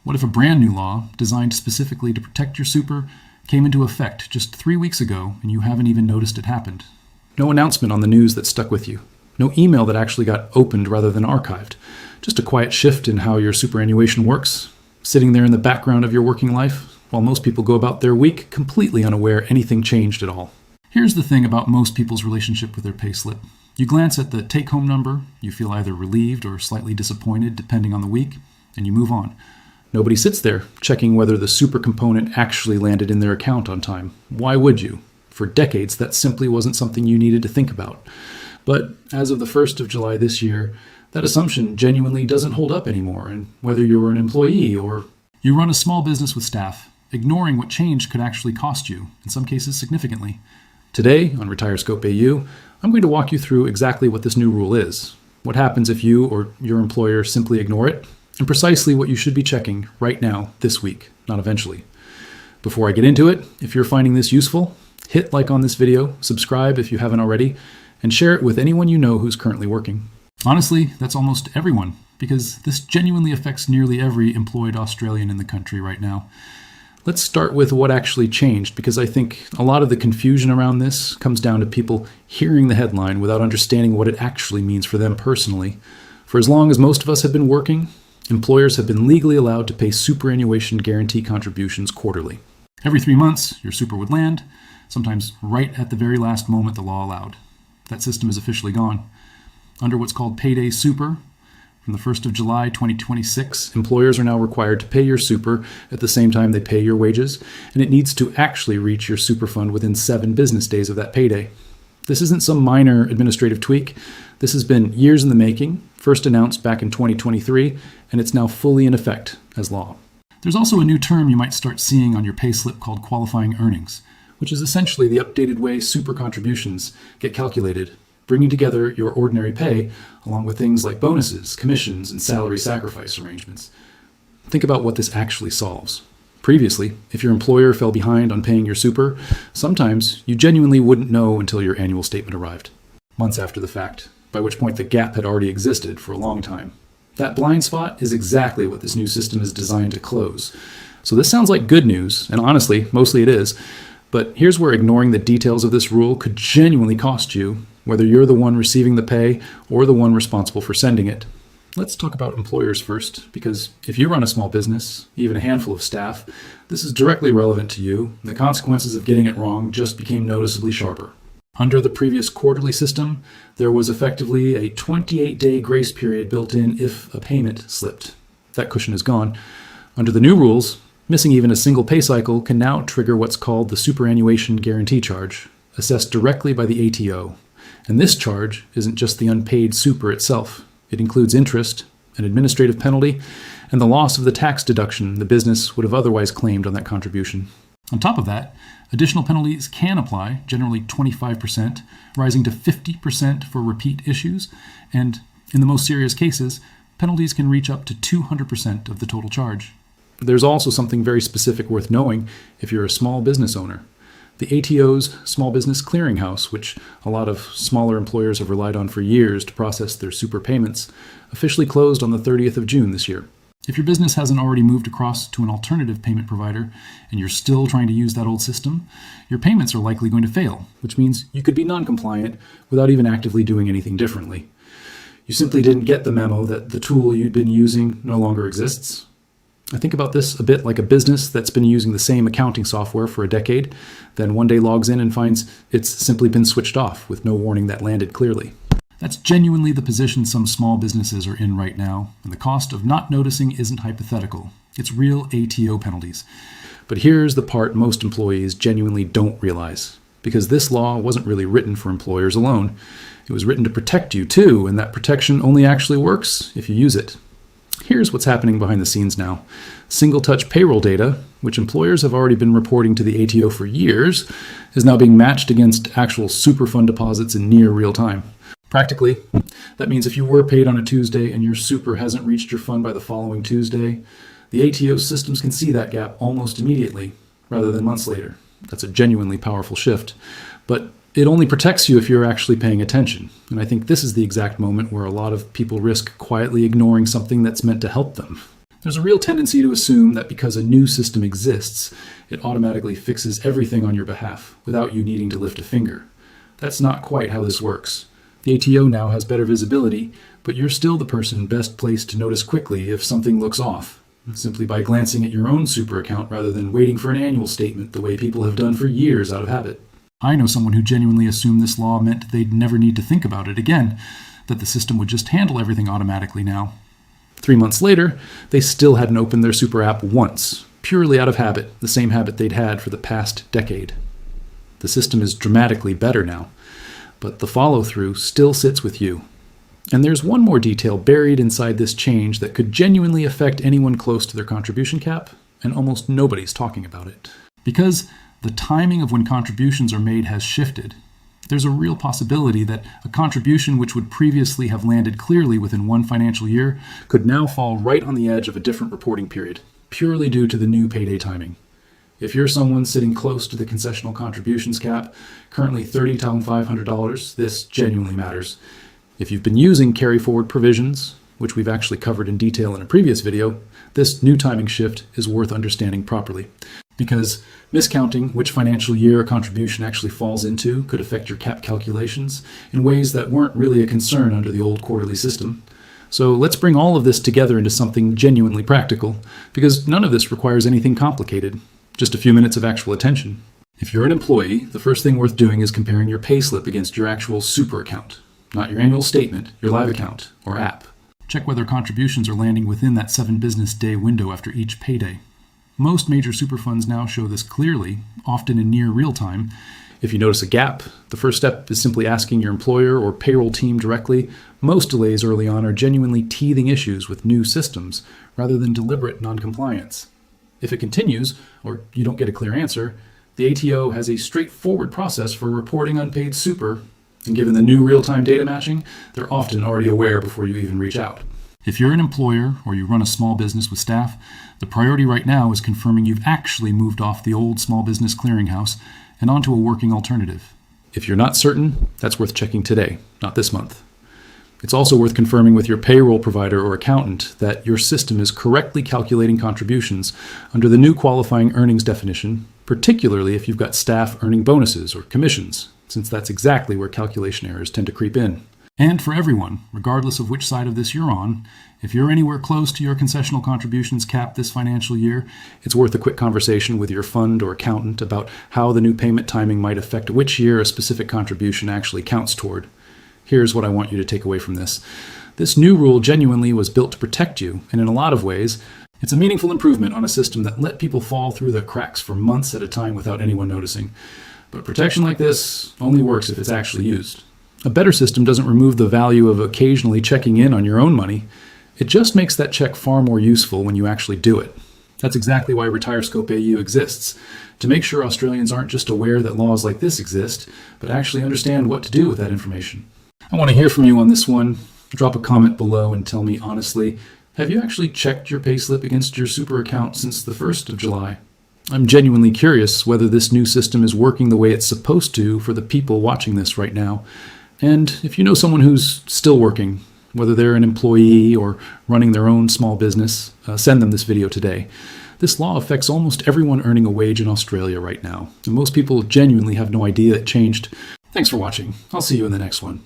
What if a brand new law, designed specifically to protect your super, came into effect just 3 weeks ago and you haven't even noticed it happened? No announcement on the news that stuck with you. No email that actually got opened rather than archived. Just a quiet shift in how your superannuation works, sitting there in the background of your working life, while most people go about their week completely unaware anything changed at all. Here's the thing about most people's relationship with their payslip. You glance at the take-home number, you feel either relieved or slightly disappointed depending on the week, and you move on. Nobody sits there checking whether the super component actually landed in their account on time. Why would you? For decades, that simply wasn't something you needed to think about. But as of the 1st of July this year, that assumption genuinely doesn't hold up anymore, and whether you're an employee or you run a small business with staff, ignoring what change could actually cost you, in some cases significantly. Today, on RetireScope AU, I'm going to walk you through exactly what this new rule is, what happens if you or your employer simply ignore it, and precisely what you should be checking right now, this week, not eventually. Before I get into it, if you're finding this useful, hit like on this video, subscribe if you haven't already, and share it with anyone you know who's currently working. Honestly, that's almost everyone, because this genuinely affects nearly every employed Australian in the country right now. Let's start with what actually changed, because I think a lot of the confusion around this comes down to people hearing the headline without understanding what it actually means for them personally. For as long as most of us have been working, employers have been legally allowed to pay superannuation guarantee contributions quarterly. Every 3 months, your super would land, sometimes right at the very last moment the law allowed. That system is officially gone. Under what's called Payday Super, from the 1st of July 2026, employers are now required to pay your super at the same time they pay your wages, and it needs to actually reach your super fund within 7 business days of that payday. This isn't some minor administrative tweak. This has been years in the making, first announced back in 2023, and it's now fully in effect as law. There's also a new term you might start seeing on your payslip called qualifying earnings, which is essentially the updated way super contributions get calculated, bringing together your ordinary pay along with things like bonuses, commissions, and salary sacrifice arrangements. Think about what this actually solves. Previously, if your employer fell behind on paying your super, sometimes you genuinely wouldn't know until your annual statement arrived, months after the fact, by which point the gap had already existed for a long time. That blind spot is exactly what this new system is designed to close. So this sounds like good news, and honestly, mostly it is, but here's where ignoring the details of this rule could genuinely cost you, whether you're the one receiving the pay or the one responsible for sending it. Let's talk about employers first, because if you run a small business, even a handful of staff, this is directly relevant to you. The consequences of getting it wrong just became noticeably sharper. Under the previous quarterly system, there was effectively a 28-day grace period built in if a payment slipped. That cushion is gone. Under the new rules, missing even a single pay cycle can now trigger what's called the Superannuation Guarantee Charge, assessed directly by the ATO. And this charge isn't just the unpaid super itself. It includes interest, an administrative penalty, and the loss of the tax deduction the business would have otherwise claimed on that contribution. On top of that, additional penalties can apply, generally 25%, rising to 50% for repeat issues, and in the most serious cases, penalties can reach up to 200% of the total charge. There's also something very specific worth knowing if you're a small business owner. The ATO's Small Business Clearinghouse, which a lot of smaller employers have relied on for years to process their super payments, officially closed on the 30th of June this year. If your business hasn't already moved across to an alternative payment provider and you're still trying to use that old system, your payments are likely going to fail, which means you could be non-compliant without even actively doing anything differently. You simply didn't get the memo that the tool you'd been using no longer exists. I think about this a bit like a business that's been using the same accounting software for a decade, then one day logs in and finds it's simply been switched off with no warning that landed clearly. That's genuinely the position some small businesses are in right now, and the cost of not noticing isn't hypothetical. It's real ATO penalties. But here's the part most employees genuinely don't realize, because this law wasn't really written for employers alone. It was written to protect you too, and that protection only actually works if you use it. Here's what's happening behind the scenes now. Single-touch payroll data, which employers have already been reporting to the ATO for years, is now being matched against actual super fund deposits in near real time. Practically, that means if you were paid on a Tuesday and your super hasn't reached your fund by the following Tuesday, the ATO systems can see that gap almost immediately, rather than months later. That's a genuinely powerful shift. But it only protects you if you're actually paying attention. And I think this is the exact moment where a lot of people risk quietly ignoring something that's meant to help them. There's a real tendency to assume that because a new system exists, it automatically fixes everything on your behalf without you needing to lift a finger. That's not quite how this works. The ATO now has better visibility, but you're still the person best placed to notice quickly if something looks off, simply by glancing at your own super account rather than waiting for an annual statement the way people have done for years out of habit. I know someone who genuinely assumed this law meant they'd never need to think about it again, that the system would just handle everything automatically now. 3 months later, they still hadn't opened their super app once, purely out of habit, the same habit they'd had for the past decade. The system is dramatically better now, but the follow-through still sits with you. And there's one more detail buried inside this change that could genuinely affect anyone close to their contribution cap, and almost nobody's talking about it. Because the timing of when contributions are made has shifted, there's a real possibility that a contribution which would previously have landed clearly within one financial year could now fall right on the edge of a different reporting period, purely due to the new payday timing. If you're someone sitting close to the concessional contributions cap, currently $30,500, this genuinely matters. If you've been using carry-forward provisions, which we've actually covered in detail in a previous video, this new timing shift is worth understanding properly. Because miscounting which financial year a contribution actually falls into could affect your cap calculations in ways that weren't really a concern under the old quarterly system. So let's bring all of this together into something genuinely practical, because none of this requires anything complicated, just a few minutes of actual attention. If you're an employee, the first thing worth doing is comparing your payslip against your actual super account, not your annual statement, your live account, or app. Check whether contributions are landing within that 7 business day window after each payday. Most major super funds now show this clearly, often in near real time. If you notice a gap, the first step is simply asking your employer or payroll team directly. Most delays early on are genuinely teething issues with new systems, rather than deliberate noncompliance. If it continues, or you don't get a clear answer, the ATO has a straightforward process for reporting unpaid super, and given the new real-time data matching, they're often already aware before you even reach out. If you're an employer or you run a small business with staff, the priority right now is confirming you've actually moved off the old small business clearinghouse and onto a working alternative. If you're not certain, that's worth checking today, not this month. It's also worth confirming with your payroll provider or accountant that your system is correctly calculating contributions under the new qualifying earnings definition, particularly if you've got staff earning bonuses or commissions, since that's exactly where calculation errors tend to creep in. And for everyone, regardless of which side of this you're on, if you're anywhere close to your concessional contributions cap this financial year, it's worth a quick conversation with your fund or accountant about how the new payment timing might affect which year a specific contribution actually counts toward. Here's what I want you to take away from this. This new rule genuinely was built to protect you, and in a lot of ways, it's a meaningful improvement on a system that let people fall through the cracks for months at a time without anyone noticing. But protection like this only works if it's actually used. A better system doesn't remove the value of occasionally checking in on your own money. It just makes that check far more useful when you actually do it. That's exactly why RetireScope AU exists, to make sure Australians aren't just aware that laws like this exist, but actually understand what to do with that information. I want to hear from you on this one. Drop a comment below and tell me honestly, have you actually checked your payslip against your super account since the 1st of July? I'm genuinely curious whether this new system is working the way it's supposed to for the people watching this right now. And if you know someone who's still working, whether they're an employee or running their own small business, send them this video today. This law affects almost everyone earning a wage in Australia right now, and most people genuinely have no idea it changed. Thanks for watching. I'll see you in the next one.